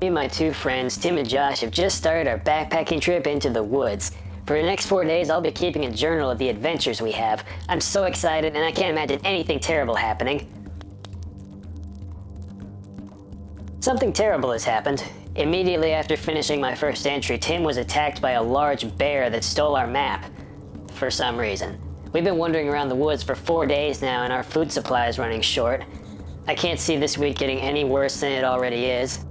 Me and my two friends, Tim and Josh, have just started our backpacking trip into the woods. For the next 4 days, I'll be keeping a journal of the adventures we have. I'm so excited, and I can't imagine anything terrible happening. Something terrible has happened. Immediately after finishing my first entry, Tim was attacked by a large bear that stole our map. For some reason. We've been wandering around the woods for 4 days now, and our food supply is running short. I can't see this week getting any worse than it already is.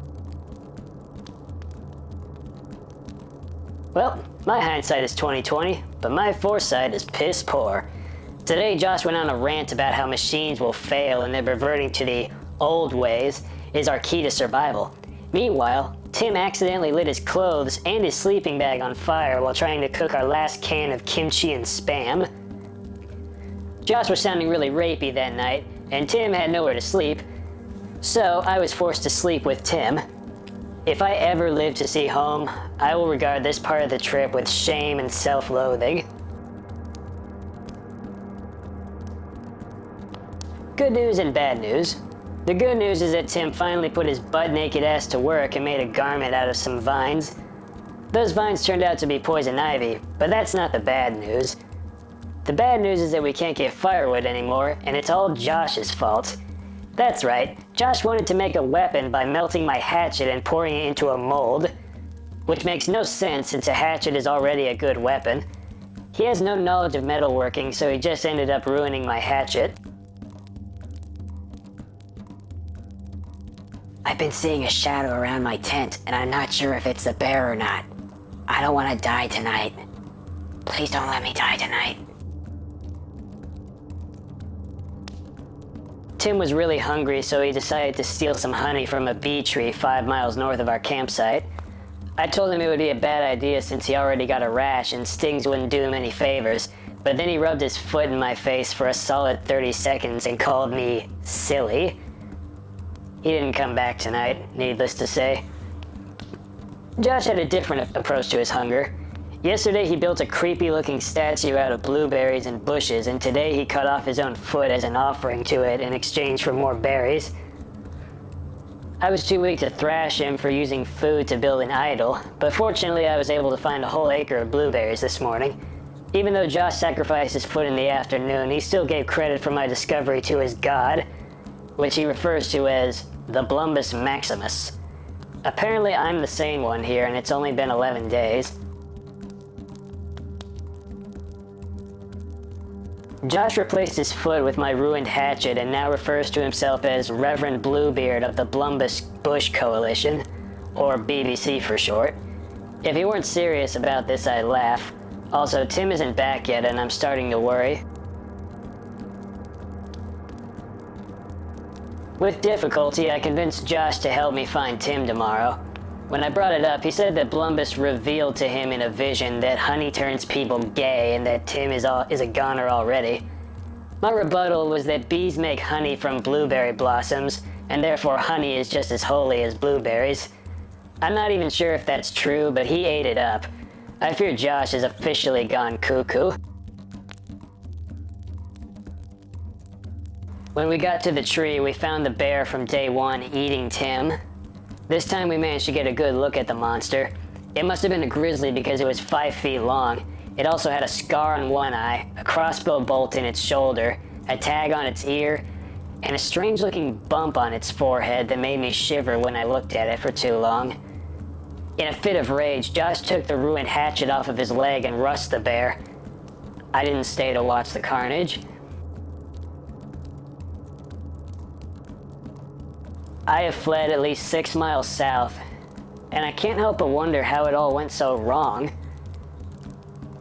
Well, my hindsight is 20/20, but my foresight is piss poor. Today, Josh went on a rant about how machines will fail and that reverting to the old ways is our key to survival. Meanwhile, Tim accidentally lit his clothes and his sleeping bag on fire while trying to cook our last can of kimchi and Spam. Josh was sounding really rapey that night, and Tim had nowhere to sleep, so I was forced to sleep with Tim. If I ever live to see home, I will regard this part of the trip with shame and self-loathing. Good news and bad news. The good news is that Tim finally put his butt-naked ass to work and made a garment out of some vines. Those vines turned out to be poison ivy, but that's not the bad news. The bad news is that we can't get firewood anymore, and it's all Josh's fault. That's right, Josh wanted to make a weapon by melting my hatchet and pouring it into a mold, which makes no sense since a hatchet is already a good weapon. He has no knowledge of metalworking, so he just ended up ruining my hatchet. I've been seeing a shadow around my tent, and I'm not sure if it's the bear or not. I don't want to die tonight. Please don't let me die tonight. Tim was really hungry, so he decided to steal some honey from a bee tree 5 miles north of our campsite. I told him it would be a bad idea since he already got a rash and stings wouldn't do him any favors, but then he rubbed his foot in my face for a solid 30 seconds and called me silly. He didn't come back tonight, needless to say. Josh had a different approach to his hunger. Yesterday he built a creepy-looking statue out of blueberries and bushes, and today he cut off his own foot as an offering to it in exchange for more berries. I was too weak to thrash him for using food to build an idol, but fortunately I was able to find a whole acre of blueberries this morning. Even though Josh sacrificed his foot in the afternoon, he still gave credit for my discovery to his god, which he refers to as the Blumbus Maximus. Apparently I'm the sane one here, and it's only been 11 days. Josh replaced his foot with my ruined hatchet and now refers to himself as Reverend Bluebeard of the Blumbus Bush Coalition, or BBC for short. If he weren't serious about this, I'd laugh. Also, Tim isn't back yet and I'm starting to worry. With difficulty, I convinced Josh to help me find Tim tomorrow. When I brought it up, he said that Blumbus revealed to him in a vision that honey turns people gay and that Tim is a goner already. My rebuttal was that bees make honey from blueberry blossoms, and therefore honey is just as holy as blueberries. I'm not even sure if that's true, but he ate it up. I fear Josh has officially gone cuckoo. When we got to the tree, we found the bear from day one eating Tim. This time we managed to get a good look at the monster. It must have been a grizzly because it was 5 feet long. It also had a scar on one eye, a crossbow bolt in its shoulder, a tag on its ear, and a strange-looking bump on its forehead that made me shiver when I looked at it for too long. In a fit of rage, Josh took the ruined hatchet off of his leg and rushed the bear. I didn't stay to watch the carnage. I have fled at least 6 miles south, and I can't help but wonder how it all went so wrong.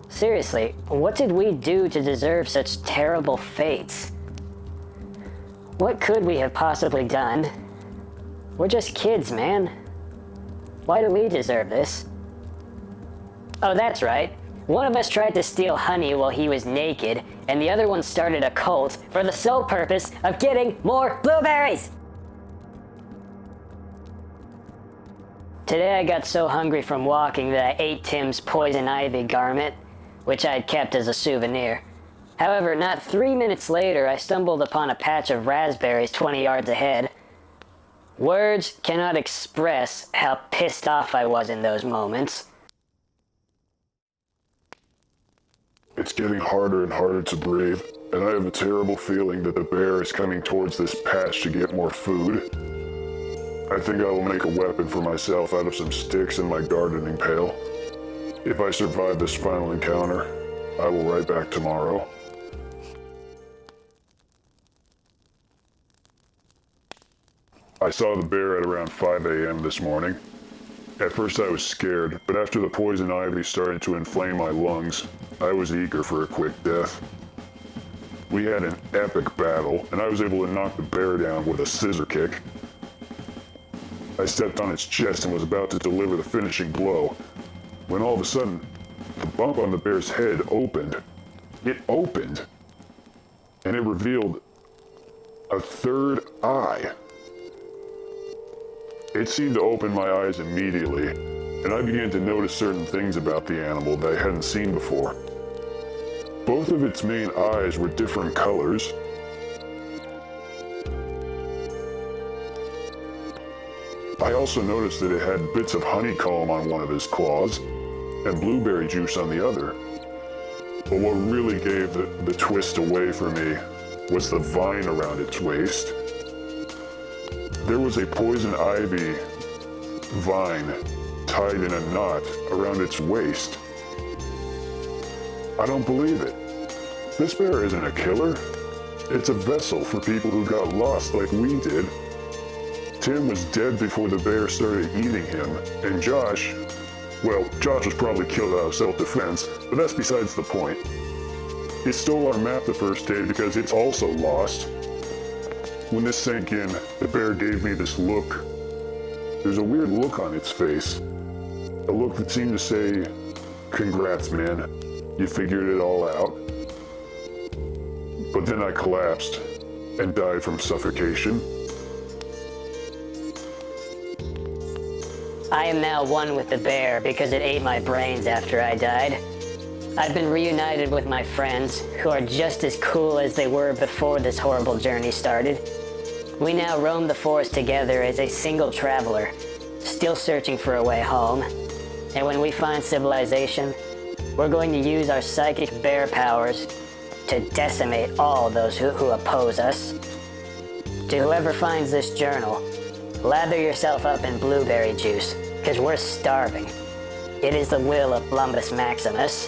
Seriously, what did we do to deserve such terrible fates? What could we have possibly done? We're just kids, man. Why do we deserve this? Oh, that's right. One of us tried to steal honey while he was naked, and the other one started a cult for the sole purpose of getting more blueberries! Today I got so hungry from walking that I ate Tim's poison ivy garment, which I had kept as a souvenir. However, not 3 minutes later, I stumbled upon a patch of raspberries 20 yards ahead. Words cannot express how pissed off I was in those moments. It's getting harder and harder to breathe, and I have a terrible feeling that the bear is coming towards this patch to get more food. I think I will make a weapon for myself out of some sticks and my gardening pail. If I survive this final encounter, I will write back tomorrow. I saw the bear at around 5 a.m. this morning. At first I was scared, but after the poison ivy started to inflame my lungs, I was eager for a quick death. We had an epic battle, and I was able to knock the bear down with a scissor kick. I stepped on its chest and was about to deliver the finishing blow, when all of a sudden, the bump on the bear's head opened. It opened, and it revealed a third eye. It seemed to open my eyes immediately, and I began to notice certain things about the animal that I hadn't seen before. Both of its main eyes were different colors. I also noticed that it had bits of honeycomb on one of its claws and blueberry juice on the other. But what really gave the twist away for me was the vine around its waist. There was a poison ivy vine tied in a knot around its waist. I don't believe it. This bear isn't a killer. It's a vessel for people who got lost like we did. Tim was dead before the bear started eating him, and Josh was probably killed out of self-defense, but that's besides the point. It stole our map the first day because it's also lost. When this sank in, the bear gave me this look. There's a weird look on its face. A look that seemed to say, "Congrats, man. You figured it all out." But then I collapsed and died from suffocation. I am now one with the bear because it ate my brains after I died. I've been reunited with my friends, who are just as cool as they were before this horrible journey started. We now roam the forest together as a single traveler, still searching for a way home. And when we find civilization, we're going to use our psychic bear powers to decimate all those who oppose us. To whoever finds this journal, lather yourself up in blueberry juice, because we're starving. It is the will of Lumbus Maximus.